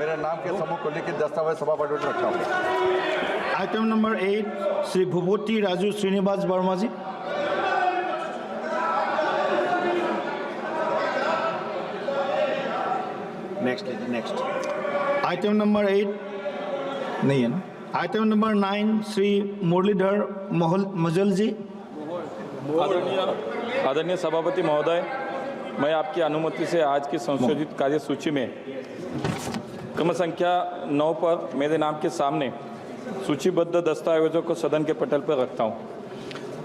मेरे नाम के समूह को लिखित दस्तावेज सभापति में रखता हूँ। आइटम नंबर 8 श्री भूपति राजू श्रीनिवास वर्मा जी। नेक्स्ट आइटम नंबर 8 नहीं है ना। आइटम नंबर 9 श्री मुरलीधर मजल जी। आदरणीय सभापति महोदय, मैं आपकी अनुमति से आज की संशोधित कार्यसूची में क्रम संख्या 9 पर मेरे नाम के सामने सूचीबद्ध दस्तावेजों को सदन के पटल पर रखता हूं।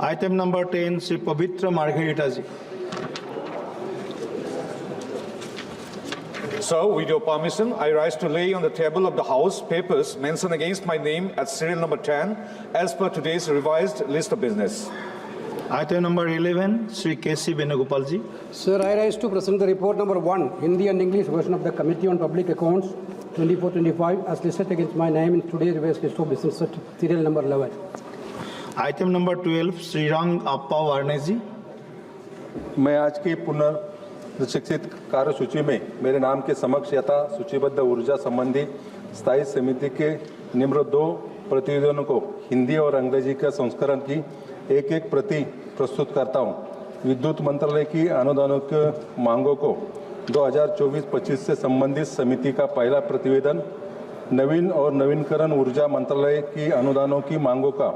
Item number 10 Shri Pavitra Margareta ji. So, with your permission, I rise to lay on the table of the House papers mentioned against my name at serial number 10 as per today's revised list of business. Item number 11 Sri K.C. Venugopal ji. Sir, I rise to present the report number 1, Hindi and English version of the Committee on Public Accounts 24-25 as listed against my name in today's revised list of business at serial number 11. Item number 12 Sri Rang Appa Varne ji. मैं आज की पुनर्शिक्षित कार्यसूची में मेरे नाम के समक्ष यथा सूचीबद्ध ऊर्जा संबंधी स्थायी समिति के निम्न 2 प्रतिवेदनों को हिंदी और अंग्रेजी का संस्करण की एक प्रति प्रस्तुत करता हूं। विद्युत मंत्रालय की अनुदानों के मांगों को 2024-25 से संबंधित समिति का पहला प्रतिवेदन, नवीन और नवीनकरण ऊर्जा मंत्रालय की अनुदानों की मांगों का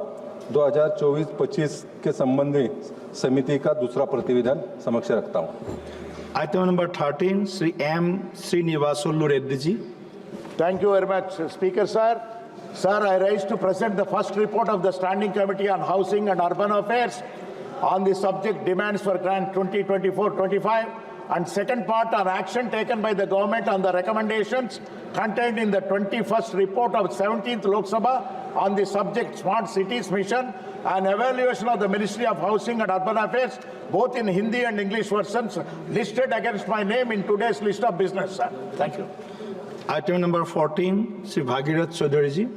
2024-25 के संबंधित समिति का दूसरा प्रतिवेदन समक्ष रखता हूं। Item number 13 Sri M. Srinivasulu Reddy ji. Thank you very much, Speaker sir. Sir, I rise to present the first report of the Standing Committee on Housing and Urban Affairs on the subject demands for grant 2024-25 and second part on action taken by the government on the recommendations contained in the 21st report of 17th Lok Sabha on the subject Smart Cities Mission and evaluation of the Ministry of Housing and Urban Affairs both in Hindi and English versions listed against my name in today's list of business, sir. Thank you. Item number 14 Sri Bhagirath Chaudhary ji.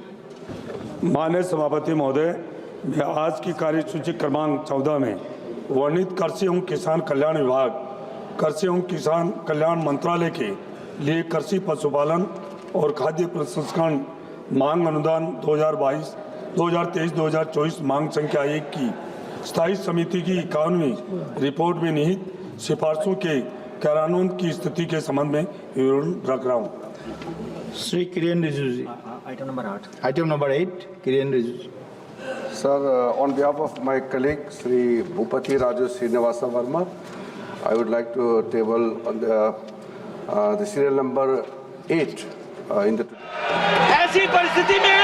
माननीय सभापति महोदय, मैं आज की कार्यसूची क्रमांक 14 में वर्णित कृषि एवं किसान कल्याण विभाग, कृषि एवं किसान कल्याण मंत्रालय के लिए कृषि पशुपालन और खाद्य प्रसंस्करण मांग अनुदान 2023-2024 मांग संख्या 1 की स्थायी समिति की 51वीं रिपोर्ट में निहित सिफारिशों के कार्यान्वयन की स्थिति के संबंध में विवरण रख रहा हूँ। Sri Kiren Rijiju ji. Item number 8. Item number 8 Kiren Rijiju ji. Sir, on behalf of my colleague Sri Bhupati Raju Srinivasa Verma, I would like to table on the serial number 8 in the. ऐसी परिस्थिति में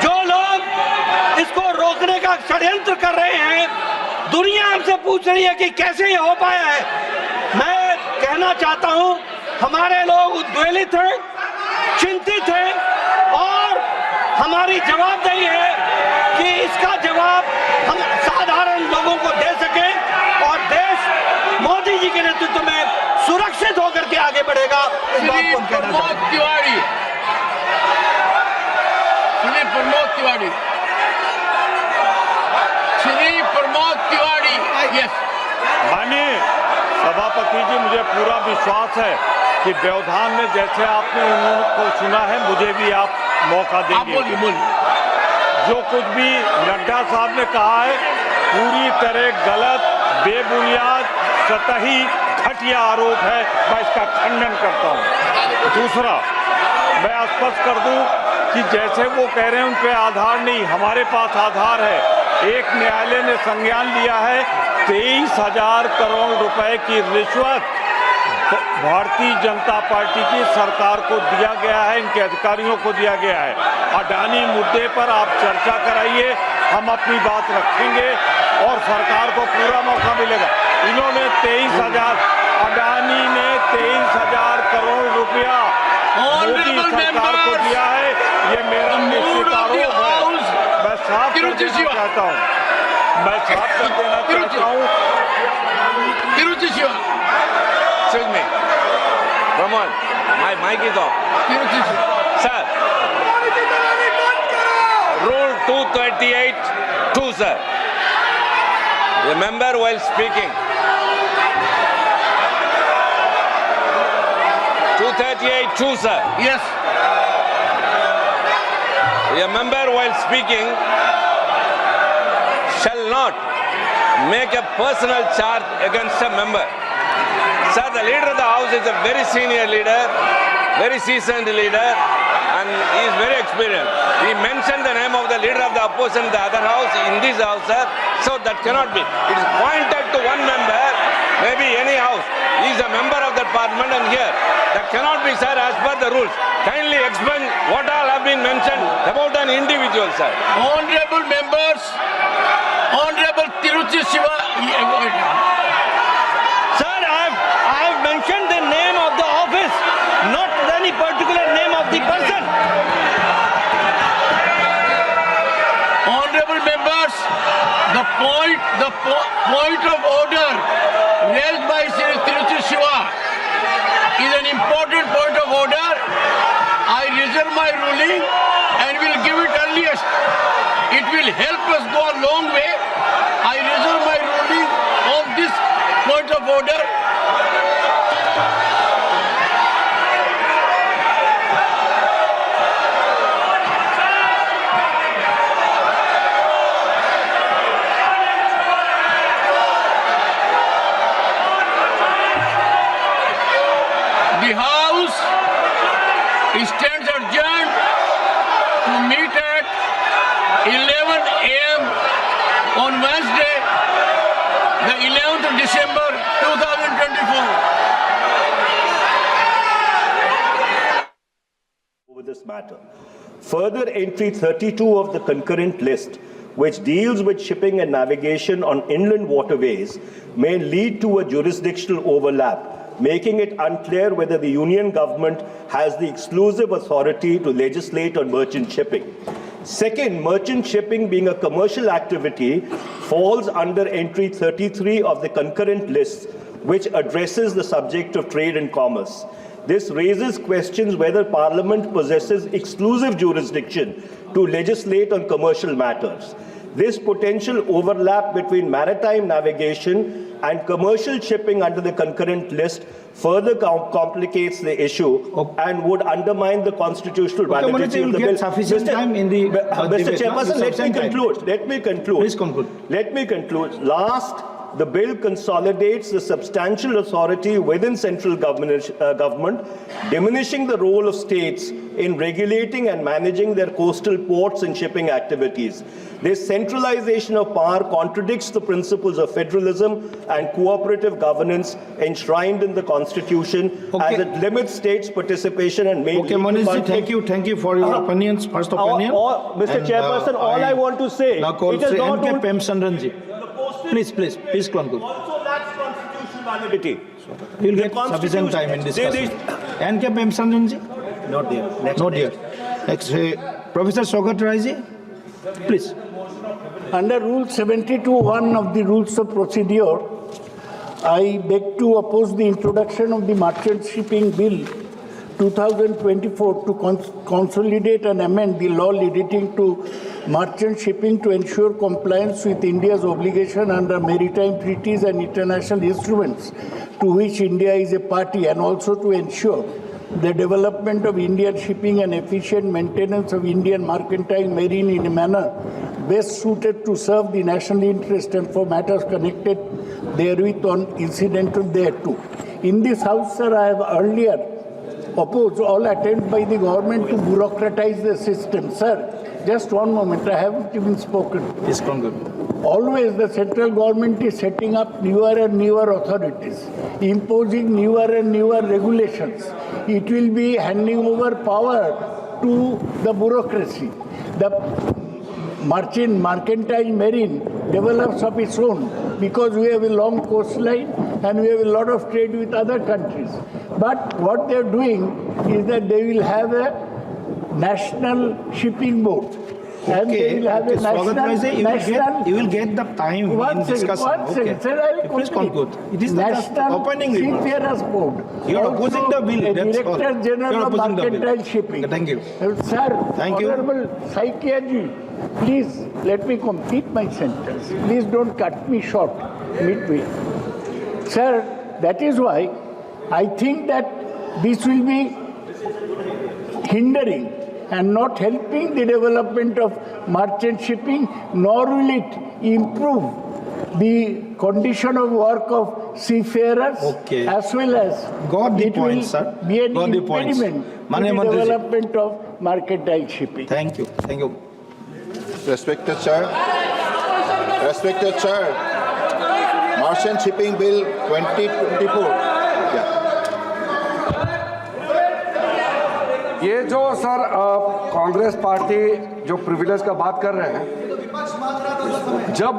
जो लोग इसको रोकने का षड्यंत्र कर रहे हैं, दुनिया हमसे पूछ रही है कि कैसे ये हो पाया है। मैं कहना चाहता हूं, हमारे लोग उद्वेलित हैं, चिंतित हैं और हमारी जवाबदेही है कि इसका जवाब हम साधारण लोगों को दे सकें और देश मोदी जी के नेतृत्व में सुरक्षित होकर के आगे बढ़ेगा। इस बात को हम कहना चाहते हैं। माननीय सभापति जी, मुझे पूरा विश्वास है कि व्यवधान में जैसे आपने उनको सुना है, मुझे भी आप मौका देंगे। जो कुछ भी नड्डा साहब ने कहा है पूरी तरह गलत, बेबुनियाद, सतही, घटिया आरोप है। मैं इसका खंडन करता हूं। दूसरा, मैं स्पष्ट कर दूं कि जैसे वो कह रहे हैं उन पे आधार नहीं, हमारे पास आधार है। एक न्यायालय ने संज्ञान लिया है 23,000 करोड़ रुपए की रिश्वत भारतीय जनता पार्टी की सरकार को दिया गया है, इनके अधिकारियों को दिया गया है। अडानी मुद्दे पर आप चर्चा कराइए, हम अपनी बात रखेंगे और सरकार को पूरा मौका मिलेगा। इन्होंने 23,000, अडानी ने 23,000 करोड़ रुपया मोदी सरकार को दिया है। ये मेरा निश्चित आरोप है। मैं साफ कर देना चाहता हूँ, मैं साफ कर देना चाहता हूँ। Excuse me. Come on. My mic is off. Sir. Rule 238(2), sir. Remember while speaking. 238 88(2), sir. Yes. A member while speaking shall not make a personal charge against a member. Sir, the leader of the house is a very senior leader, very seasoned leader, and he is very experienced. He mentioned the name of the leader of the opposition in the other house, in this house, sir, so that cannot be. It is pointed to one member, maybe any house. He is a member of that parliament, and here, that cannot be, sir, as per the rules. Kindly explain what all have been mentioned about an individual, sir. Honorable members, Honorable Tiruchi Siva. Sir, I have mentioned the name of the office, not any particular name of the person. Honorable members, the point of order raised by Sri Tiruchi Siva is an important point of order. I reserve my ruling and will give it earliest. It will help us go a long way. I reserve my ruling on this point of order. The House stands adjourned to meet at 11 a.m. on Wednesday, the 11th of December 2024. Over this matter. Further, entry 32 of the concurrent list, which deals with shipping and navigation on inland waterways, may lead to a jurisdictional overlap, making it unclear whether the union government has the exclusive authority to legislate on merchant shipping. Second, merchant shipping being a commercial activity falls under entry 33 of the concurrent list, which addresses the subject of trade and commerce. This raises questions whether Parliament possesses exclusive jurisdiction to legislate on commercial matters. This potential overlap between maritime navigation and commercial shipping under the concurrent list further complicates the issue and would undermine the constitutional validity of the bill. Sufficient time in the Mr. Chairperson, let me conclude. Let me conclude. Please conclude. Let me conclude. Last, the bill consolidates the substantial authority within central government, diminishing the role of states in regulating and managing their coastal ports and shipping activities. This centralization of power contradicts the principles of federalism and cooperative governance enshrined in the Constitution, as it limits states' participation and may lead to conflict. Thank you for your opinions. First opinion. Mr. Chairperson, all I want to say, now call it is not N.K. Premchandranji. Please conclude. Also lacks constitutional validity. You will get sufficient time in discussion. N.K. Premchandranji? Not there. Not here. Next, Professor Sogat Raiji, please. Under Rule 72(1) of the Rules of Procedure, I beg to oppose the introduction of the Merchant Shipping Bill 2024 to consolidate and amend the law relating to merchant shipping to ensure compliance with India's obligation under maritime treaties and international instruments to which India is a party, and also to ensure the development of Indian shipping and efficient maintenance of Indian mercantile marine in a manner best suited to serve the national interest and for matters connected therewith on incidental thereto. In this House, sir, I have earlier opposed all attempts by the government to bureaucratize the system. Sir, just one moment, I haven't even spoken. Please conclude. Always the central government is setting up newer and newer authorities, imposing newer and newer regulations. It will be handing over power to the bureaucracy. The mercantile marine develops of its own because we have a long coastline and we have a lot of trade with other countries. But what they are doing is that they will have a national shipping board. And they will have a national, you will get the time in discussion. One second, sir, I will Please conclude. It is National opening remarks. Seafarers Board. You are opposing the bill. A That's all. Director General You are of opposing the bill. Mercantile Shipping. Thank you. Sir, Thank you. Honorable Saikiaji, please let me complete my sentence. Please don't cut me short midway. Sir, that is why I think that this will be hindering and not helping the development of merchant shipping, nor will it improve the condition of work of seafarers, Okay. as well as Got the it point, will sir. be an Got the points. impediment to Maanaya the Mantriji. development of mercantile shipping. Thank you. Thank you. Respected Chair. Respected Chair. Merchant Shipping Bill 2024. Yeah. ये जो sir Congress party जो privilege का बात कर रहे हैं, जब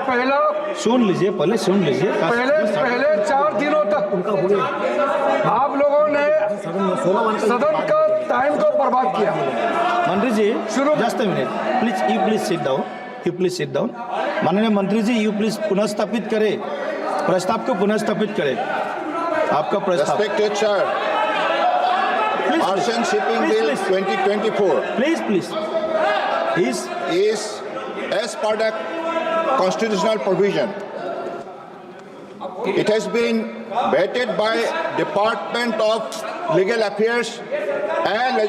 पहला सुन लीजिए, पहले सुन लीजिए। पहले 4 दिनों तक आप लोगों ने सदन का टाइम को बर्बाद किया। मंत्री जी, just a minute, please you please sit down, you please sit down. माननीय मंत्री जी, यू प्लीज पुनर्स्थापित करें, प्रस्ताव को पुनर्स्थापित करें, आपका प्रस्ताव। Respected Chair. Merchant Shipping Bill 2024 is as per the constitutional provision. It has been vetted by Department of Legal Affairs and